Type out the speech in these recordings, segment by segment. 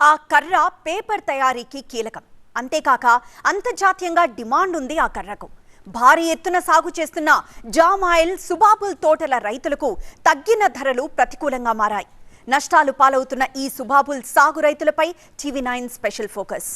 ఆ కర్ర పేపర్ తయారీకి కీలకం. అంతేకాక అంతర్జాతీయంగా డిమాండ్ ఉంది ఆ కర్రకు. భారీ ఎత్తున సాగు చేస్తున్న జామ్ ఆయిల్, సుబాబుల్ తోటల రైతులకు తగ్గిన ధరలు ప్రతికూలంగా మారాయి. నష్టాలు పాలవుతున్న ఈ సుబాబుల్ సాగు రైతులపై TV9 special focus.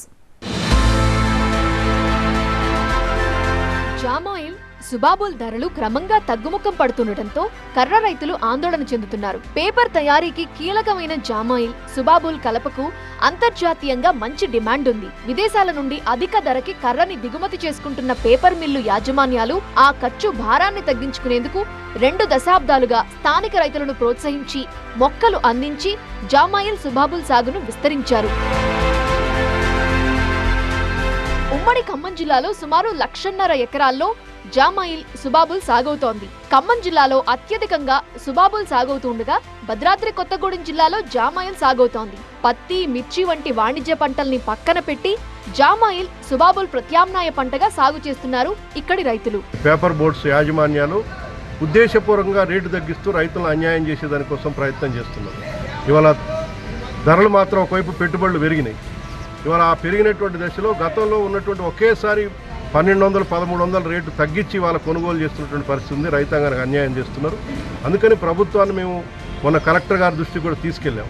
Jam oil, సుబాబుల్ ధరలు క్రమంగా తగ్గుముఖం పడుతుండటంతో కర్ర రైతులు ఆందోళన చెందుతున్నారు. పేపర్ తయారీకి కీలకమైన జామ్ ఆయిల్, సుబాబుల్ కలపకు అంతర్జాతీయంగా మంచి డిమాండ్ ఉంది. విదేశాల నుండి అధిక ధరకి కర్రని దిగుమతి చేసుకుంటున్న పేపర్ మిల్లు యాజమాన్యాలు ఆ ఖర్చు భారాన్ని తగ్గించుకునేందుకు 2 దశాబ్దాలుగా స్థానిక రైతులను ప్రోత్సహించి మొక్కలు అందించి జామ్ ఆయిల్, సుబాబుల్ సాగును విస్తరించారు. ఉమ్మడి ఖమ్మం జిల్లాలో సుమారు 1,50,000 ఎకరాల్లో జామ్ ఆయిల్, సుబాబుల్ సాగవుతోంది. ఖమ్మం జిల్లాలో అత్యధికంగా సుబాబుల్ సాగవుతుండగా భద్రాద్రి కొత్తగూడెం జిల్లాలో జామ్ ఆయిల్ సాగవుతోంది. పత్తి, మిర్చి వంటి వాణిజ్య పంటల్ని పక్కన పెట్టి జామ్ ఆయిల్, సుబాబుల్ ప్రత్యామ్నాయ పంటగా సాగు చేస్తున్నారు ఇక్కడి రైతులు. పేపర్ బోర్డ్స్ యాజమాన్యాలు ఉద్దేశపూర్వకంగా రేటు తగ్గిస్తూ రైతులను అన్యాయం చేసే దానికోసం ప్రయత్నం చేస్తున్నారు. ఇవాళ ధరలు మాత్రం ఒకవైపు పెట్టుబడులు పెరిగినాయి. ఇవాళ ఆ పెరిగినటువంటి దశలో గతంలో ఉన్నటువంటి ఒకేసారి 1,200, 1,300 రేటు తగ్గించి వాళ్ళ కొనుగోలు చేస్తున్నటువంటి పరిస్థితి ఉంది. రైతాంగానికి అన్యాయం చేస్తున్నారు. అందుకని ప్రభుత్వాన్ని మేము మొన్న కలెక్టర్ గారి దృష్టికి కూడా తీసుకెళ్ళాం.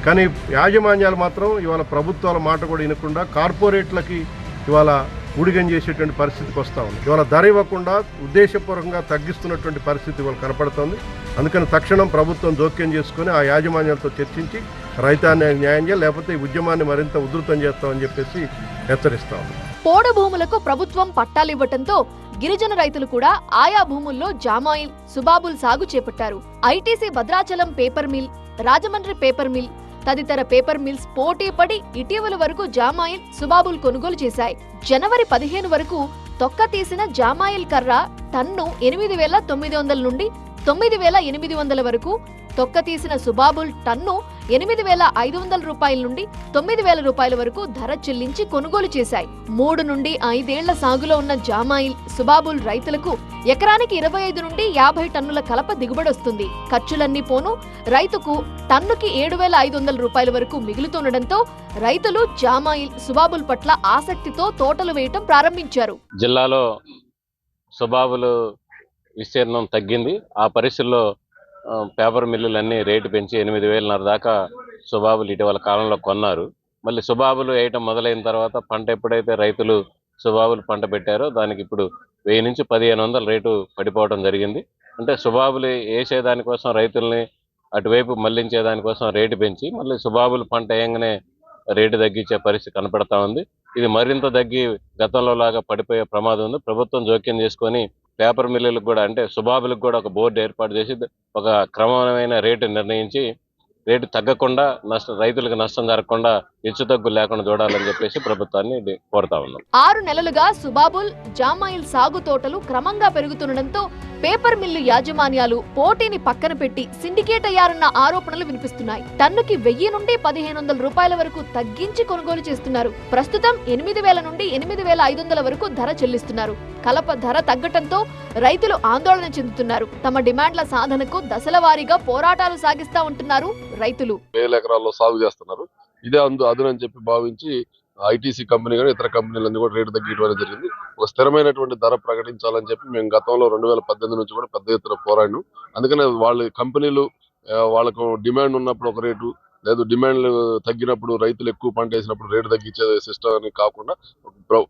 కానీ యాజమాన్యాలు మాత్రం ఇవాళ ప్రభుత్వాల మాట కూడా వినకుండా కార్పొరేట్లకి ఇవాళ ఊడిగం చేసేటువంటి పరిస్థితికి వస్తూ ఉంది. ఇవాళ ధర ఇవ్వకుండా ఉద్దేశపూర్వకంగా తగ్గిస్తున్నటువంటి పరిస్థితి ఇవాళ కనపడుతోంది. అందుకని తక్షణం ప్రభుత్వం జోక్యం చేసుకుని ఆ యాజమాన్యాలతో చర్చించి రైతాన్ని న్యాయం చేయాలి, లేకపోతే ఈ ఉద్యమాన్ని మరింత ఉధృతం చేస్తామని చెప్పేసి హెచ్చరిస్తాం. పోడు భూములకు ప్రభుత్వం పట్టాలివ్వటంతో గిరిజన రైతులు కూడా ఆయా భూముల్లో జామ్ ఆయిల్, సుబాబుల్ సాగు చేపట్టారు. ITC Bhadrachalam paper mill, Rajahmundry paper mill తదితర పేపర్ మిల్స్ పోటీ పడి ఇటీవల వరకు జామ్ ఆయిల్, సుబాబుల్ కొనుగోలు చేశాయి. జనవరి 15 వరకు తొక్క తీసిన జామ్ ఆయిల్ కర్ర టన్ను 8,900 నుండి 9,800 వరకు, తొక్క తీసిన సుబాబుల్ టన్ను 8,500 రూపాయల నుండి 9,000 రూపాయల వరకు ధర చెల్లించి కొనుగోలు చేశాయి. 3 నుండి 5 ఏళ్ల సాగులో ఉన్న జామ్ ఆయిల్, సుబాబుల్ రైతులకు ఎకరానికి 25 నుండి 50 టన్నుల కలప దిగుబడొస్తుంది. ఖర్చులన్నీ పోను రైతుకు టన్నుకి 7,500 రూపాయల వరకు మిగులుతుండటంతో రైతులు జామ్ ఆయిల్, సుబాబుల్ పట్ల ఆసక్తితో తోటలు వేయటం ప్రారంభించారు. జిల్లాలో సుబాబుల్ విస్తీర్ణం తగ్గింది. ఆ పరిస్థితుల్లో పేపర్ మిల్లులన్నీ రేటు పెంచి 8,500 దాకా సుబాబులు ఇటీవల కాలంలో కొన్నారు. మళ్ళీ సుబాబులు వేయటం మొదలైన తర్వాత పంట ఎప్పుడైతే రైతులు సుబాబులు పంట పెట్టారో దానికి ఇప్పుడు 1000 నుంచి 1,500 రేటు పడిపోవడం జరిగింది. అంటే సుబాబులు వేసేదానికోసం రైతుల్ని అటువైపు మళ్లించేదానికోసం రేటు పెంచి మళ్ళీ సుబాబులు పంట వేయంగానే రేటు తగ్గించే పరిస్థితి కనపడతా ఉంది. ఇది మరింత తగ్గి గతంలో లాగా పడిపోయే ప్రమాదం ఉంది. ప్రభుత్వం జోక్యం చేసుకొని పేపర్ మిల్లులకు కూడా, అంటే సుబాబులకు కూడా ఒక బోర్డు ఏర్పాటు చేసి ఒక క్రమమైన రేటు నిర్ణయించి రేటు తగ్గకుండా రైతులకు నష్టం జరగకుండా హెచ్చుతగ్గు లేకుండా చూడాలని చెప్పేసి ప్రభుత్వాన్ని కోరుతా ఉన్నాం. 6 నెలలుగా సుబాబుల్, జామ్ ఆయిల్ సాగు తోటలు క్రమంగా పెరుగుతుండటంతో పేపర్ మిల్లు యాజమాన్యాలు పోటీని పక్కన పెట్టి సిండికేట్ అయ్యారన్న ఆరోపణలు వినిపిస్తున్నాయి. టన్నుకి 1,000 నుండి 1,500 రూపాయల వరకు తగ్గించి కొనుగోలు చేస్తున్నారు. ప్రస్తుతం 8,000 నుండి 8,500 వరకు ధర చెల్లిస్తున్నారు. కలప ధర తగ్గటంతో రైతులు ఆందోళన చెందుతున్నారు. తమ డిమాండ్ల సాధనకు దశల వారీగా పోరాటాలు సాగిస్తా ఉంటున్నారు రైతులు. 1,000 ఎకరాల్లో సాగు చేస్తున్నారు. ఇదే అదునని చెప్పి భావించి ఐటీసీ కంపెనీ కానీ ఇతర కంపెనీలన్నీ కూడా రేటు తగ్గించడం జరిగింది. ఒక స్థిరమైనటువంటి ధర ప్రకటించాలని చెప్పి మేము గతంలో 2018 నుంచి కూడా పెద్ద ఎత్తున పోరాడినాం. అందుకనే వాళ్ళ కంపెనీలు వాళ్ళకు డిమాండ్ ఉన్నప్పుడు ఒక రేటు, లేదు డిమాండ్లు తగ్గినప్పుడు రైతులు ఎక్కువ పంట వేసినప్పుడు రేటు తగ్గించే సిస్టమ్ అని కాకుండా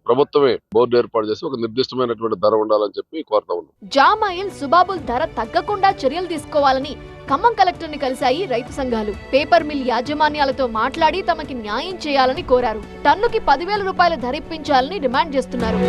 ప్రభుత్వమే బోర్డు ఏర్పాటు చేసి ఒక నిర్దిష్టమైనటువంటి ధర ఉండాలని చెప్పి కోరుతా ఉన్నాం. జామ్ ఆయిల్, సుబాబుల్ ధర తగ్గకుండా చర్యలు తీసుకోవాలని ఖమ్మం కలెక్టర్ ని కలిశాయి రైతు సంఘాలు. పేపర్ మిల్ యాజమాన్యాలతో మాట్లాడి తమకి న్యాయం చేయాలని కోరారు. టన్నుకి 10,000 రూపాయల ధర ఇప్పించాలని డిమాండ్ చేస్తున్నారు.